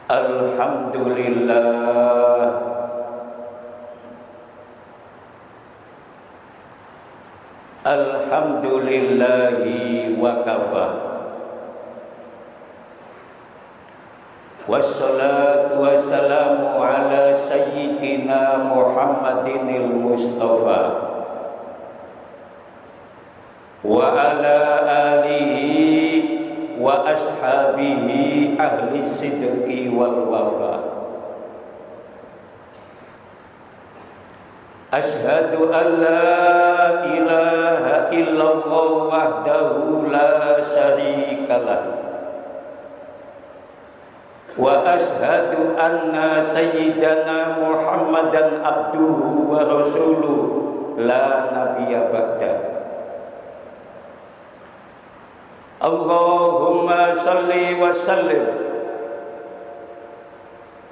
Alhamdulillah, alhamdulillahi wa kafa. Wassalatu wassalamu ala sayyidina Muhammadinil Mustafa wa ala alihi wa ashabihi ahli sidqi wal wafa. Ashhadu an la ilaha illallah wahdahu la syarikalah wa ashhadu anna sayyidana Muhammadan abduhu wa rasuluh la nabiyya ba'da. Allahumma salli wa sallim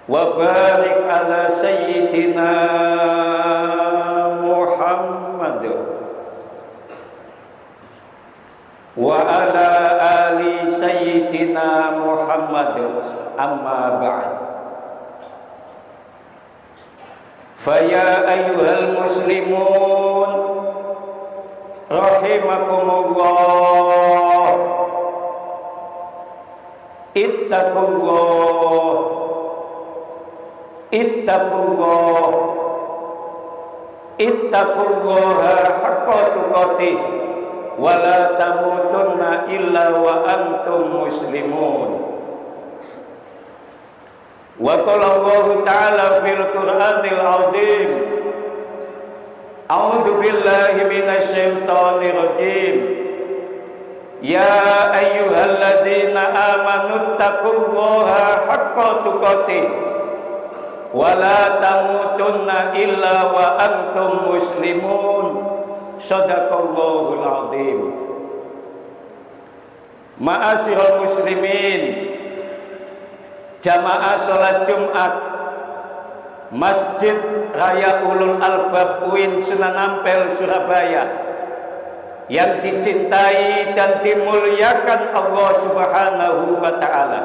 wa barik ala sayyidina Muhammad wa ala ali sayyidina Muhammad, amma ba'd. Faya ayyuhal muslimun rahimakumullah, ittaqullah, ittaqullah, ittaqullaha haqqa tuqatih wa la tamutunna illa wa antum muslimun. Wa qala Allah ta'ala fil Qur'anil 'azim, a'udzu billahi minasy syaithanir rajim. Ya ayyuhalladzina amanu taqullaha haqqa tuqatih wa la tamutunna illa wa antum muslimun. Shadaqallahul azim. Ma'asyiral muslimin, jamaah salat Jumat Masjid Raya Ulul Albab UIN Sunan Ampel Surabaya yang dicintai dan dimuliakan Allah Subhanahu wa ta'ala.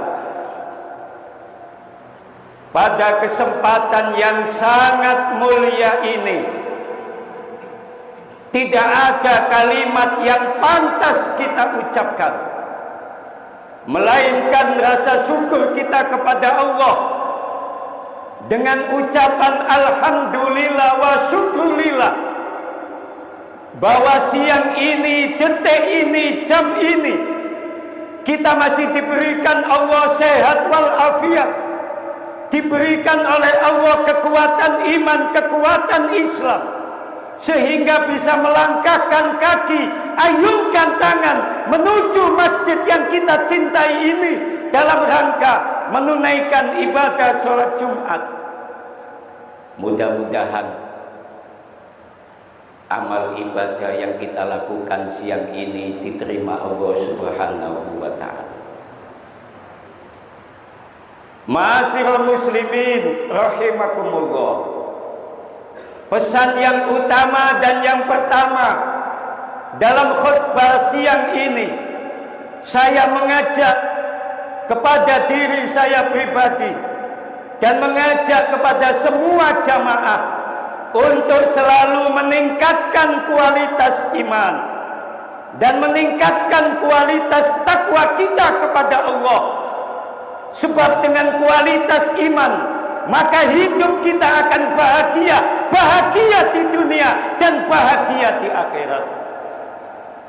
Pada kesempatan yang sangat mulia ini, tidak ada kalimat yang pantas kita ucapkan melainkan rasa syukur kita kepada Allah dengan ucapan alhamdulillah wa syukurillah, bahwa siang ini, detik ini, jam ini kita masih diberikan Allah sehat walafiat, diberikan oleh Allah kekuatan iman, kekuatan Islam, sehingga bisa melangkahkan kaki, ayunkan tangan menuju masjid yang kita cintai ini dalam rangka menunaikan ibadah sholat Jumat. Mudah-mudahan amal ibadah yang kita lakukan siang ini diterima Allah Subhanahu wa ta'ala. Ma'asyiral muslimin rahimakumullah, pesan yang utama dan yang pertama dalam khutbah siang ini, saya mengajak kepada diri saya pribadi dan mengajak kepada semua jamaah untuk selalu meningkatkan kualitas iman dan meningkatkan kualitas takwa kita kepada Allah. Sebab dengan kualitas iman, maka hidup kita akan bahagia, bahagia di dunia dan bahagia di akhirat.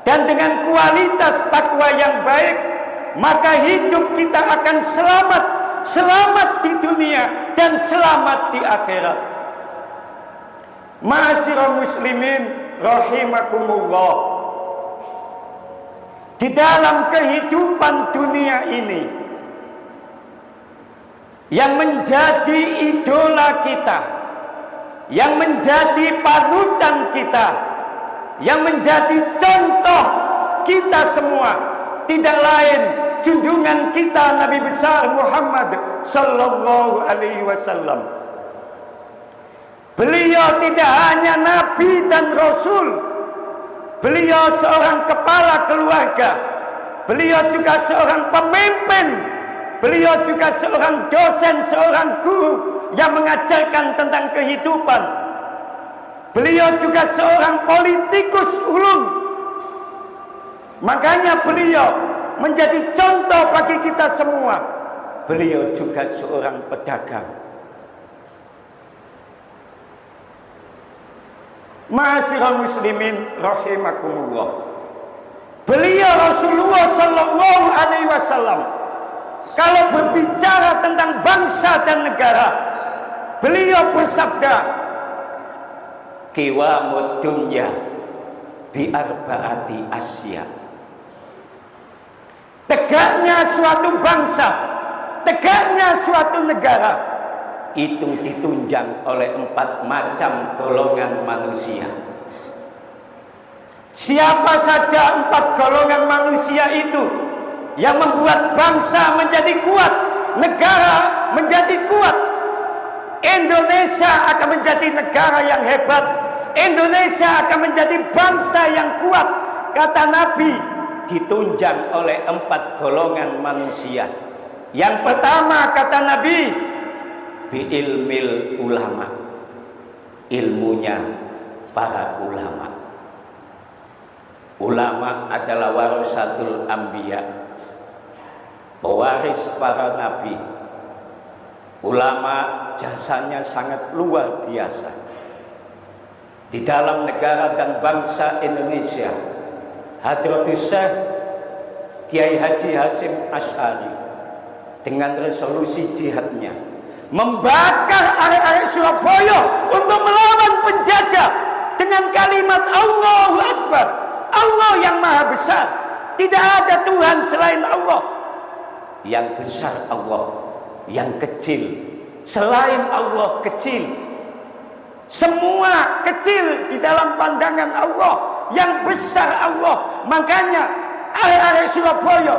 Dan dengan kualitas takwa yang baik, maka hidup kita akan selamat, selamat di dunia dan selamat di akhirat. Ma'asyiral muslimin rahimakumullah, di dalam kehidupan dunia ini, yang menjadi idola kita, yang menjadi panutan kita, yang menjadi contoh kita semua, tidak lain junjungan kita Nabi besar Muhammad sallallahu alaihi wasallam. Beliau tidak hanya nabi dan rasul, beliau seorang kepala keluarga, beliau juga seorang pemimpin Beliau juga seorang dosen, seorang guru yang mengajarkan tentang kehidupan. Beliau juga seorang politikus ulung. Makanya beliau menjadi contoh bagi kita semua. Beliau juga seorang pedagang. Ma'asyiral muslimin rahimakumullah. Beliau Rasulullah sallallahu alaihi wasallam kalau berbicara tentang bangsa dan negara, beliau bersabda, "Qiwamud dunya bi arba'ati asya." Tegaknya suatu bangsa, tegaknya suatu negara itu ditunjang oleh 4 macam golongan manusia. Siapa saja 4 golongan manusia itu yang membuat bangsa menjadi kuat, negara menjadi kuat, Indonesia akan menjadi negara yang hebat, Indonesia akan menjadi bangsa yang kuat. Kata Nabi, ditunjang oleh 4 golongan manusia. Yang pertama kata Nabi, bi ilmil ulama, ilmunya para ulama. Ulama adalah warasatul anbiya, pewaris para nabi. Ulama jasanya sangat luar biasa di dalam negara dan bangsa Indonesia. Hadratus Syekh Kiai Haji Hasyim Asy'ari dengan resolusi jihadnya membakar area-area Surabaya untuk melawan penjajah dengan kalimat Allahu Akbar, Allah yang maha besar, tidak ada Tuhan selain Allah. Yang besar Allah, yang kecil selain Allah kecil. Semua kecil di dalam pandangan Allah, yang besar Allah. Makanya area-area Surabaya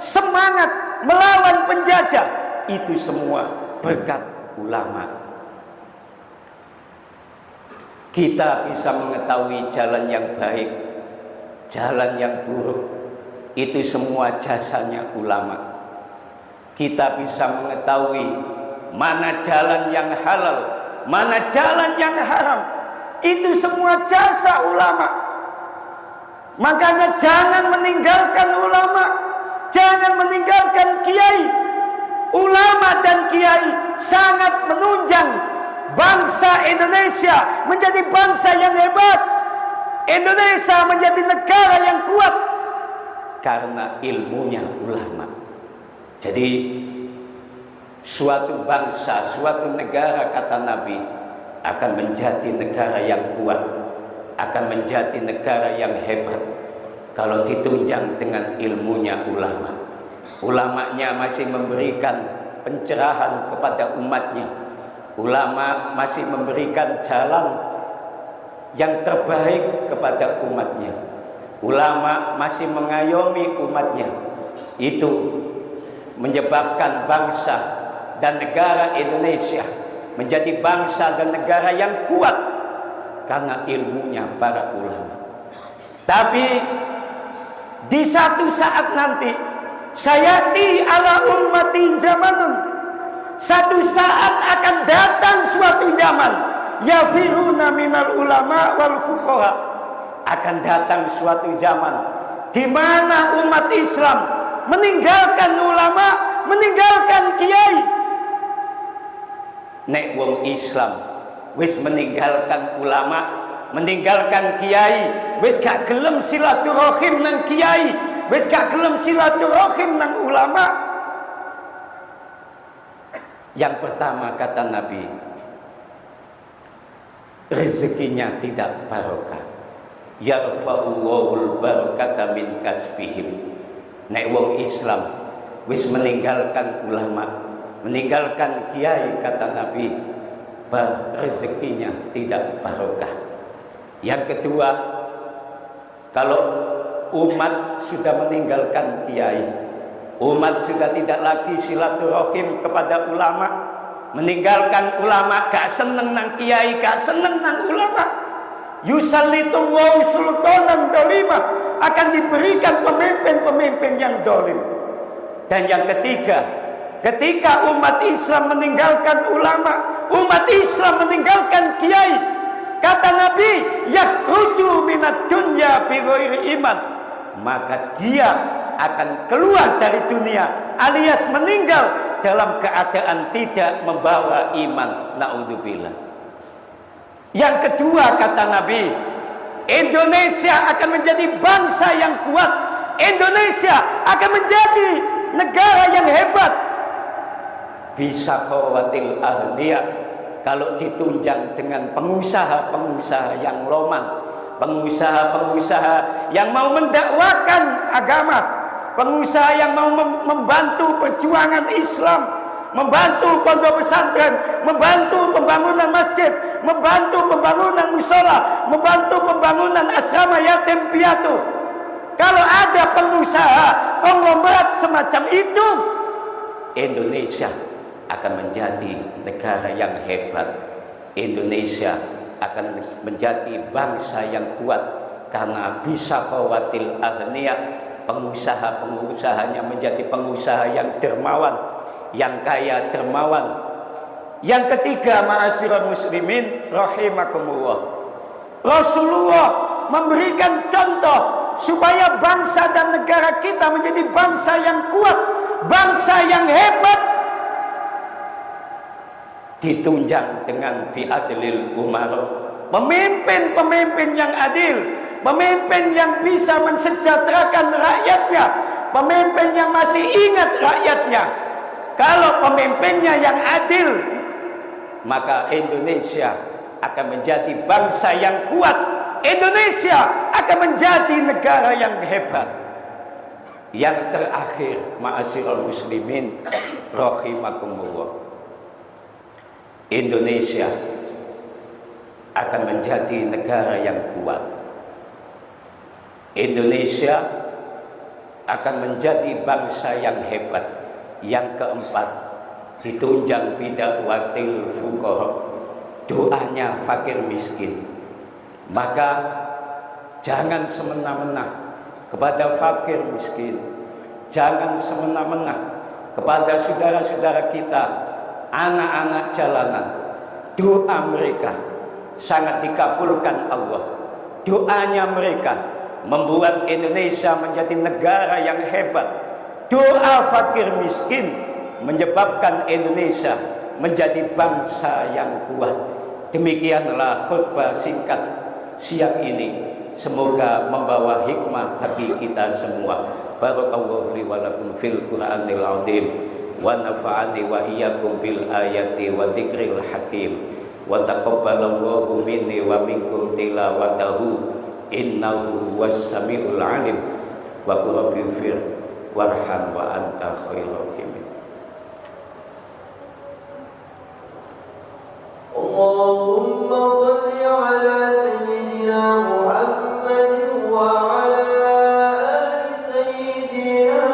semangat melawan penjajah, itu semua berkat ulama. Kita bisa mengetahui jalan yang baik, jalan yang buruk, itu semua jasanya ulama. Kita bisa mengetahui mana jalan yang halal, mana jalan yang haram, itu semua jasa ulama. Makanya jangan meninggalkan ulama, jangan meninggalkan kiai. Ulama dan kiai sangat menunjang bangsa Indonesia menjadi bangsa yang hebat, Indonesia menjadi negara yang kuat karena ilmunya ulama. Jadi suatu bangsa, suatu negara kata Nabi akan menjadi negara yang kuat, akan menjadi negara yang hebat kalau ditunjang dengan ilmunya ulama. Ulamanya masih memberikan pencerahan kepada umatnya. Ulama masih memberikan jalan yang terbaik kepada umatnya. Ulama masih mengayomi umatnya. Itu menyebabkan bangsa dan negara Indonesia menjadi bangsa dan negara yang kuat karena ilmunya para ulama. Tapi di satu saat nanti, sayati ala ummati zamanun, satu saat akan datang suatu zaman, yafiruna minal ulama wal fuqaha, akan datang suatu zaman di mana umat Islam meninggalkan ulama, meninggalkan kiai. Nek wong Islam wis meninggalkan ulama, meninggalkan kiai, wis gak gelem silaturahim nang kiai, wis gak gelem silaturahim nang ulama. Yang pertama kata Nabi, rezekinya tidak barokah. Yarfa'ullahul barakata min kasbihim. Nek wong Islam wis meninggalkan ulama, meninggalkan kiai kata Nabi, rezekinya tidak barokah. Yang kedua, kalau umat sudah meninggalkan kiai, umat sudah tidak lagi silaturahim kepada ulama, meninggalkan ulama, gak seneng nang kiai, gak seneng nang ulama, yusallitu wa sultanan dolima, akan diberikan pemimpin-pemimpin yang dolim. Dan yang ketiga, ketika umat Islam meninggalkan ulama, umat Islam meninggalkan kiai, kata Nabi, yakhruju minad dunya bi ghairi iman, maka dia akan keluar dari dunia alias meninggal dalam keadaan tidak membawa iman. Naudzubillah. Yang kedua, kata Nabi, Indonesia akan menjadi bangsa yang kuat. Indonesia akan menjadi negara yang hebat. Bisa khawatil ahliya, kalau ditunjang dengan pengusaha-pengusaha yang loman, pengusaha-pengusaha yang mau mendakwakan agama, pengusaha yang mau membantu perjuangan Islam, membantu pondok pesantren, membantu pembangunan masjid, membantu pembangunan musola, membantu pembangunan asrama yatim piatu. Kalau ada pengusaha konglomerat semacam itu, Indonesia akan menjadi negara yang hebat. Indonesia akan menjadi bangsa yang kuat karena bisa khawatil aghnia, pengusaha-pengusahanya menjadi pengusaha yang dermawan, yang kaya dermawan. Yang ketiga, ma'asyiral muslimin rahimakumullah, Rasulullah memberikan contoh supaya bangsa dan negara kita menjadi bangsa yang kuat, bangsa yang hebat, ditunjang dengan biadlil umar, pemimpin-pemimpin yang adil, pemimpin yang bisa mensejahterakan rakyatnya, pemimpin yang masih ingat rakyatnya. Kalau pemimpinnya yang adil, maka Indonesia akan menjadi bangsa yang kuat. Indonesia akan menjadi negara yang hebat. Yang terakhir, ma'asyiral muslimin rahimakumullah, Indonesia akan menjadi negara yang kuat. Indonesia akan menjadi bangsa yang hebat. Yang keempat, ditunjang bidakwatil fuqara, doanya fakir miskin. Maka jangan semena-mena kepada fakir miskin, jangan semena-mena kepada saudara-saudara kita, anak-anak jalanan. Doa mereka sangat dikabulkan Allah. Doanya mereka membuat Indonesia menjadi negara yang hebat. Doa fakir miskin menyebabkan Indonesia menjadi bangsa yang kuat. Demikianlah khutbah singkat siang ini, semoga membawa hikmah bagi kita semua. Barakallahu li wa lakum fil Qur'anil azim, wa nafa'ani wa iyyakum bil ayati wa dzikril hakim, wa taqabbalallahu minni wa minkum tilawatahu, innahu was-sami'ul alim, wa qul rabbighfir warham wa anta khairul rahimin. Allahumma shalli ala sayyidina Muhammad wa ala ali sayyidina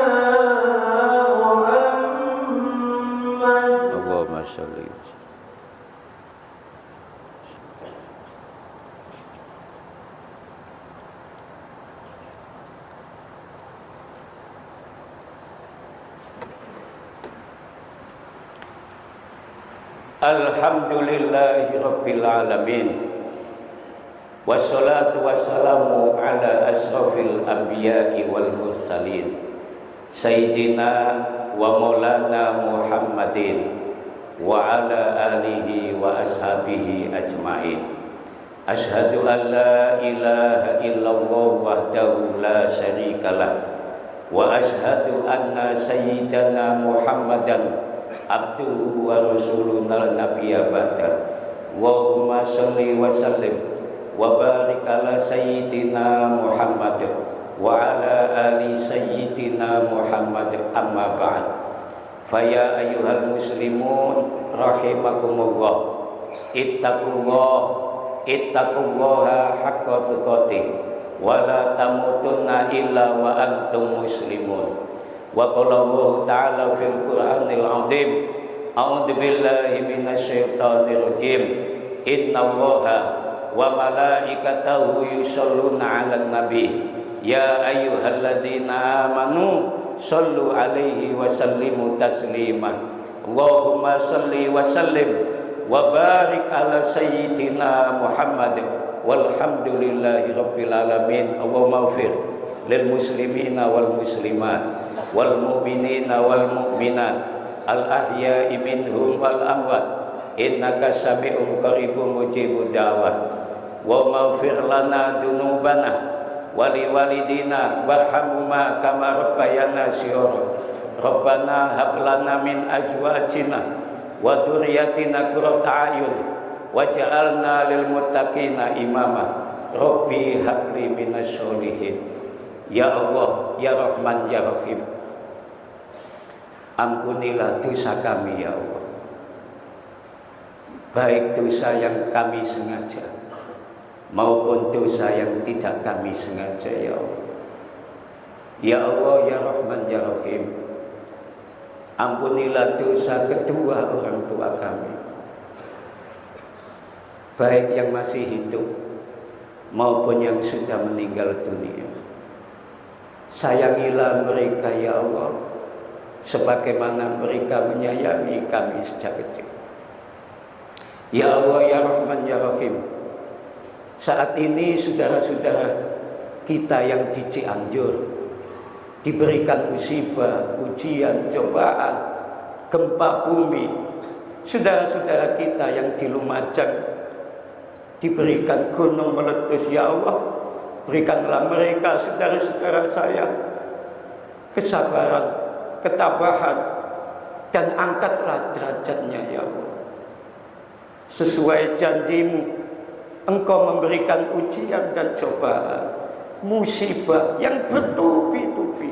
Muhammad. Allahumma shalli. Alhamdulillahi rabbil alamin, wassalatu wassalamu ala asrafil anbiya'i wal mursalin, sayyidina wa maulana Muhammadin wa ala alihi wa ashabihi ajma'in. Ashhadu an la ilaha illallah wahdahu la syarikalah, wa ashhadu anna sayyidana Muhammadan abduhu wa rasuluna nabiyya ba'da. Allahumma sholli wa sallim wa barik ala sayyidina Muhammad wa ala ali sayyidina Muhammad, amma ba'd. Faya ayyuhal muslimun rahimakumullah, ittaqullaha haqqa tuqatih wa la tamutunna illa wa antum muslimun. Wa qala Allah ta'ala fil Qur'anil azim, a'udzu billahi minasy syaithanir rajim, innallaha wa malaikatahu yusholluna 'alan nabi, ya ayyuhalladzina amanu sallu alaihi wa sallimu taslima. Allahumma salli wa sallim wa barik ala sayyidina Muhammad walhamdulillahi rabbil alamin. Allahumma ighfir lil muslimina wal muslimat wal mu'minina wal mu'minat al ahya'i minhum wal amwat innaka sami'un qaribun mujibud da'wat. Wa maghfir lana dunubana wali walidina warhamhuma kama rabbayana shighara. Rabbana hab lana min azwajina wa dzurriyyatina qurrata a'yun waj'alna lil muttaqina imama. Rabbi habli minasy sholihin. Ya Allah, ya Rahman, ya Rahim, ampunilah dosa kami ya Allah, baik dosa yang kami sengaja maupun dosa yang tidak kami sengaja ya Allah. Ya Allah, ya Rahman, ya Rahim, ampunilah dosa kedua orang tua kami, baik yang masih hidup maupun yang sudah meninggal dunia. Sayangilah mereka ya Allah, sebagaimana mereka menyayangi kami sejak kecil. Ya Allah, ya Rahman, ya Rahim, saat ini saudara-saudara kita yang di Cianjur diberikan musibah, ujian, cobaan, gempa bumi. Saudara-saudara kita yang di Lumajang diberikan gunung meletus ya Allah, berikanlah mereka saudara-saudara saya kesabaran, ketabahan, dan angkatlah derajatnya ya Allah. Sesuai janjimu, Engkau memberikan ujian dan cobaan, musibah yang bertubi-tubi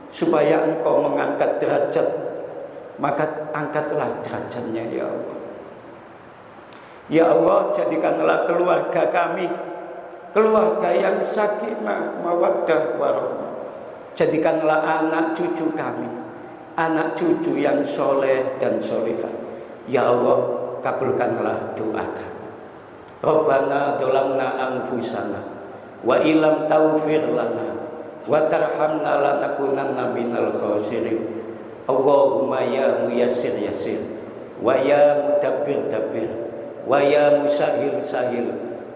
supaya Engkau mengangkat derajat, maka angkatlah derajatnya ya Allah. Ya Allah, jadikanlah keluarga kami keluarga yang sakinah mawaddah warahmah. Jadikanlah anak cucu kami anak cucu yang soleh dan solehah. Ya Allah, kabulkanlah doa kami. Rabbana dolamna anfusana wa ilam taufir lana wa tarhamna lanakunanna minal khasirin. Allahumma ya muyassir yassir wa ya mudabbir dabbir wa ya musahil sahil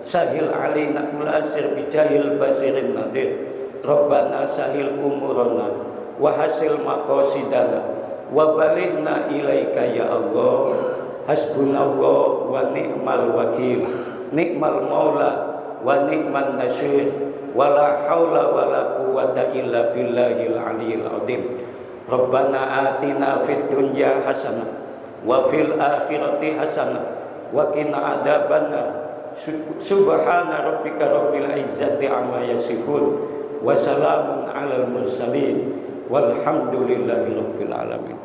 sahil alaina kul asir bijahil basirin nadir. Rabbana sahil umurana wa hasil maqasidana wa balighna ilaika ya Allah. Hasbunallah wa ni'mal wakil, ni'mal maula wa ni'man nasir, wa la haula wa la quwwata illa billahil aliyil azim. Rabbana atina fid dunya hasanah wa fil akhirati hasanah wa qina adzabannar. Subhana rabbika rabbil izzati amma yasifun wa salamun alal mursalin walhamdulillahi rabbil alamin.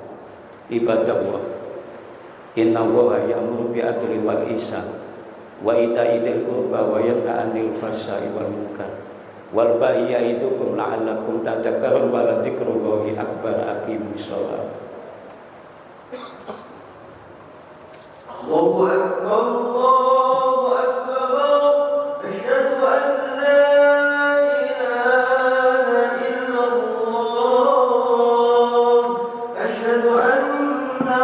Ibadallah, inna Allaha ya'muru bi'adli wal ihsan wa ita'i dzil qurba wa yanha 'anil fahsya'i wal munkar wal baghi ya'idukum la'allakum tadhakkarun wa la dzikrullahi akbar. Aqimus shalah. Allahu akbar, Allahu akbar. Asyhadu an la ilaha illallah. Asyhadu anna